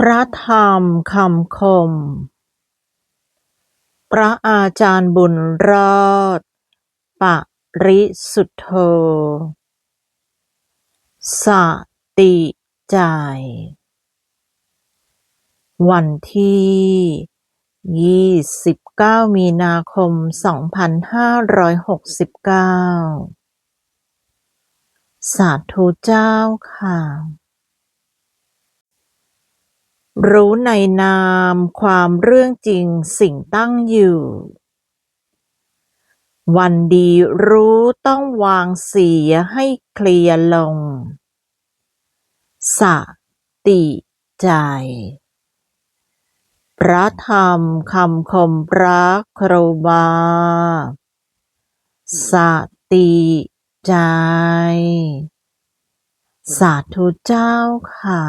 ระธรรมคำคม พระอาจารย์บุญรอด ปริสุทโธ สติใจ วันที่ 29 มีนาคม 2569 สาธุเจ้าค่ะ รู้ในนามความเรื่องจริงสิ่งตั้งอยู่ วันดีรู้ต้องวางเสียให้เคลียร์ลง สติใจ พระธรรมคำคมพระครูบา สติใจ สาธุเจ้าค่ะ